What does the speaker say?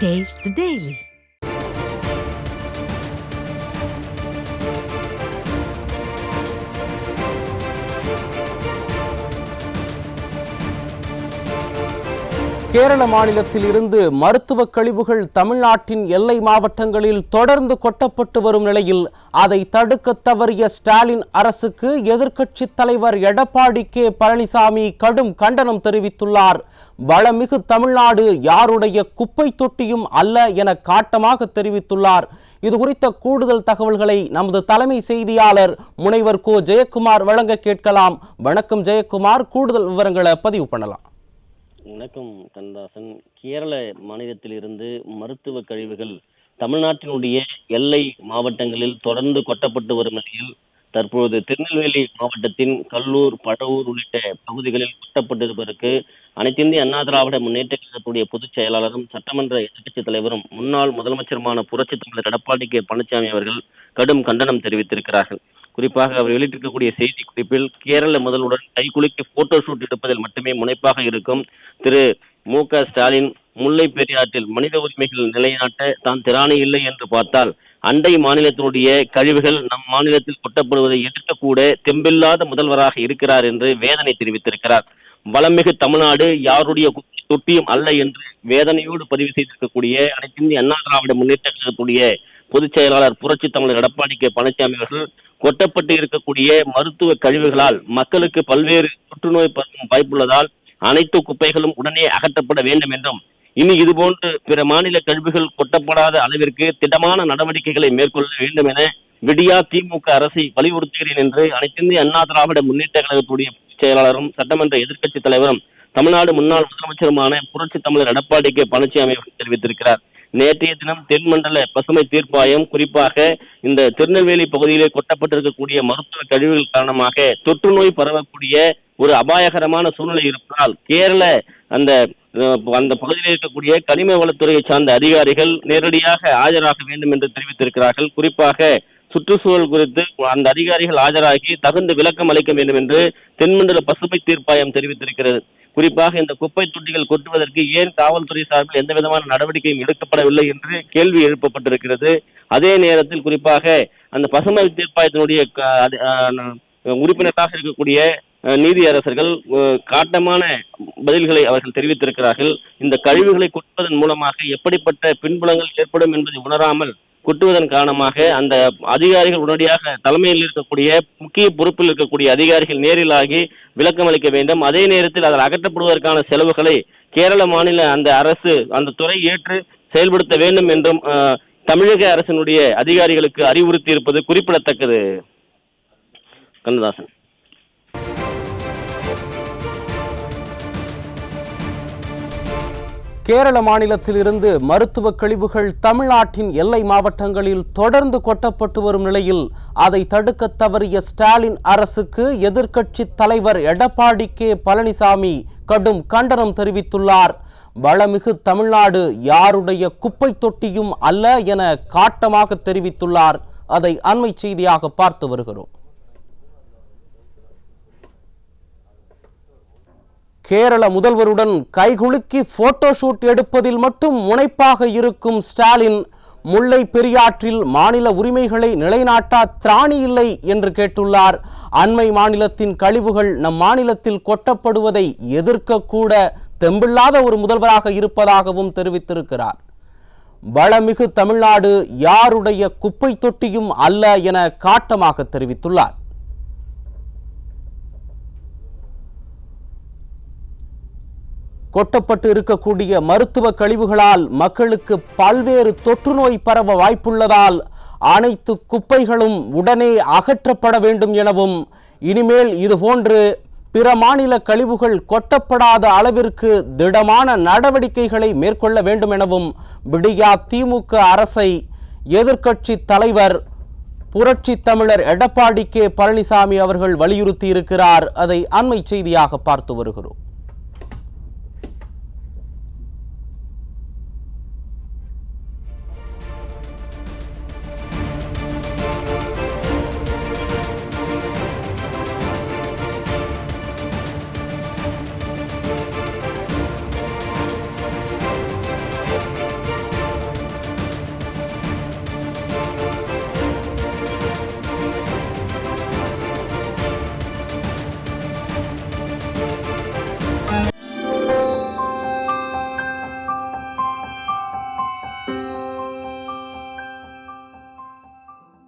Taste the Daily. Kerala மாநிலத்தில் இருந்து மருத்துவ கழிவுகள் தமிழ்நாட்டின் எல்லை மாவட்டங்களில் தொடர்ந்து கொட்டப்பட்டு வரும் நிலையில் அதை தடுக்க தவறிய ஸ்டாலின் அரசுக்கு எதிர்க்கட்சி தலைவர் எடப்பாடி கே பழனிசாமி கடும் கண்டனம் தெரிவித்துள்ளார். வளமிகு தமிழ்நாடு யாருடைய குப்பை தொட்டியும் அல்ல என காட்டமாக தெரிவித்துள்ளார். இது குறித்த கூடுதல் தகவல்களை நமது தலைமை செய்தியாளர் முனைவர் கோ ஜெயக்குமார் வழங்க கேட்கலாம். வணக்கம் ஜெயக்குமார், கூடுதல் விவரங்களை பதிவு பண்ணலாம். வணக்கம் கண்ணதாசன். கேரள மாநிலத்தில் இருந்து மருத்துவ கழிவுகள் தமிழ்நாட்டினுடைய எல்லை மாவட்டங்களில் தொடர்ந்து கொட்டப்பட்டு வரும் நிலையில் தற்போது திருநெல்வேலி மாவட்டத்தின் கல்லூர், பழவூர் உள்ளிட்ட பகுதிகளில் கொட்டப்பட்டிருப்பதற்கு அனைத்து இந்திய அண்ணா திராவிட முன்னேற்ற கழகத்துடைய பொதுச் செயலாளரும் சட்டமன்ற எதிர்க்கட்சித் தலைவரும் முன்னாள் முதலமைச்சருமான புரட்சித் தலைவர் எடப்பாடி கே பழனிசாமி அவர்கள் கடும் கண்டனம் தெரிவித்திருக்கிறார்கள். குறிப்பாக அவர் வெளியிட்டிருக்கக்கூடிய செய்தி குறிப்பில் கேரள முதல்வருடன் கைகுலுக்கி போட்டோ ஷூட் எடுப்பதில் மட்டுமே முனைப்பாக இருக்கும் திரு மு.க. ஸ்டாலின் முல்லை பெரியாற்றில் மனித உரிமைகள் நிலைநாட்ட தான் திராணி இல்லை என்று பார்த்தால் அண்டை மாநிலத்தினுடைய கழிவுகள் நம் மாநிலத்தில் கொட்டப்படுவதை எதிர்க்கக்கூட தெம்பில்லாத முதல்வராக இருக்கிறார் என்று வேதனை தெரிவித்திருக்கிறார். வளமிகு தமிழ்நாடு யாருடைய தொட்டியும் அல்ல என்று வேதனையோடு பதிவு செய்திருக்கக்கூடிய அனைத்து இந்திய அண்ணா திராவிட முன்னேற்ற கழகத்துடைய பொதுச் செயலாளர் புரட்சி தமிழர் எடப்பாடி கே பழனிசாமி அவர்கள் கொட்டப்பட்டு இருக்கக்கூடிய மருத்துவ கழிவுகளால் மக்களுக்கு பல்வேறு புற்றுநோய் பரவும் வாய்ப்புள்ளதால் அனைத்து குப்பைகளும் உடனே அகற்றப்பட வேண்டும் என்றும், இனி இதுபோன்று பிற மாநில கழிவுகள் கொட்டப்படாத அளவிற்கு திடமான நடவடிக்கைகளை மேற்கொள்ள வேண்டும் என விடியா திமுக அரசை வலியுறுத்துகிறேன் என்று அனைத்து இந்திய அண்ணா திராவிட முன்னேற்ற கழகத்துடைய செயலாளரும் சட்டமன்ற எதிர்க்கட்சித் தலைவரும் தமிழ்நாடு முன்னாள் முதலமைச்சருமான புரட்சி தமிழர் எடப்பாடி கே பழனிசாமி தெரிவித்திருக்கிறார். நேற்றைய தினம் தென்மண்டல பசுமை தீர்ப்பாயம் குறிப்பாக இந்த திருநெல்வேலி பகுதியிலே கொட்டப்பட்டிருக்கக்கூடிய மருத்துவ கழிவுகள் காரணமாக தொற்று நோய் பரவக்கூடிய ஒரு அபாயகரமான சூழ்நிலை இருப்பதால் கேரள அந்த பகுதியில் இருக்கக்கூடிய கனிம வளத்துறையை சார்ந்த அதிகாரிகள் நேரடியாக ஆஜராக வேண்டும் என்று தெரிவித்திருக்கிறார்கள். குறிப்பாக சுற்றுச்சூழல் குறித்து அந்த அதிகாரிகள் ஆஜராகி தகுந்த விளக்கம் அளிக்க வேண்டும் என்று தென்மண்டல பசுமை தீர்ப்பாயம் தெரிவித்திருக்கிறது. குறிப்பாக இந்த குப்பை தொட்டிகள் கொட்டுவதற்கு ஏன் காவல்துறை சார்பில் எந்த விதமான நடவடிக்கையும் எடுக்கப்படவில்லை என்று கேள்வி எழுப்பப்பட்டிருக்கிறது. அதே நேரத்தில் குறிப்பாக அந்த பசுமை தீர்ப்பாயத்தினுடைய உறுப்பினராக இருக்கக்கூடிய நீதியரசர்கள் காட்டமான பதில்களை அவர்கள் தெரிவித்திருக்கிறார்கள். இந்த கழிவுகளை கொட்டுவதன் மூலமாக எப்படிப்பட்ட பின்புலங்கள் ஏற்படும் என்பதை உணராமல் கொட்டுவதன் காரணமாக அந்த அதிகாரிகள் உடனடியாக தலைமையில் இருக்கக்கூடிய முக்கிய பொறுப்பில் இருக்கக்கூடிய அதிகாரிகள் நேரில் ஆகி விளக்கம் அளிக்க வேண்டும். அதே நேரத்தில் அதில் அகற்றப்படுவதற்கான செலவுகளை கேரள மாநில அந்த அரசு அந்த துறை ஏற்று செயல்படுத்த வேண்டும் என்றும் தமிழக அரசினுடைய அதிகாரிகளுக்கு அறிவுறுத்தி இருப்பது குறிப்பிடத்தக்கது. கண்ணதாசன். கேரள மாநிலத்தில் இருந்து மருத்துவ கழிவுகள் தமிழ்நாட்டின் எல்லை மாவட்டங்களில் தொடர்ந்து கொட்டப்பட்டு வரும் நிலையில் அதை தடுக்க தவறிய ஸ்டாலின் அரசுக்கு எதிர்க்கட்சி தலைவர் எடப்பாடி கே பழனிசாமி கடும் கண்டனம் தெரிவித்துள்ளார். வளமிகு தமிழ்நாடு யாருடைய குப்பை தொட்டியும் அல்ல என காட்டமாக தெரிவித்துள்ளார். அதை அண்மை செய்தியாக பார்த்து வருகிறோம். கேரள முதல்வருடன் கைகுலுக்கி போட்டோ ஷூட் எடுப்பதில் மட்டும் முனைப்பாக இருக்கும் ஸ்டாலின் முல்லை பெரியாற்றில் மாநில உரிமைகளை நிலைநாட்ட திராணி இல்லை என்று கேட்டுள்ளார். அண்மை மாநிலத்தின் கழிவுகள் நம் மாநிலத்தில் கொட்டப்படுவதை எதிர்க்கக்கூட தெம்பில்லாத ஒரு முதல்வராக இருப்பதாகவும் தெரிவித்திருக்கிறார். வளமிகு தமிழ்நாடு யாருடைய குப்பை தொட்டியும் அல்ல என காட்டமாக தெரிவித்துள்ளார். கொட்டப்பட்டு இருக்கக்கூடிய மருத்துவ கழிவுகளால் மக்களுக்கு பல்வேறு தொற்று நோய் பரவ வாய்ப்புள்ளதால் அனைத்து குப்பைகளும் உடனே அகற்றப்பட வேண்டும் எனவும், இனிமேல் இதுபோன்று பிற மாநில கழிவுகள் கொட்டப்படாத அளவிற்கு திடமான நடவடிக்கைகளை மேற்கொள்ள வேண்டும் எனவும் விடியா திமுக அரசை எதிர்க்கட்சி தலைவர் புரட்சி தமிழர் எடப்பாடி கே பழனிசாமி அவர்கள் வலியுறுத்தி இருக்கிறார். அதை அண்மை செய்தியாக பார்த்து வருகிறோம்.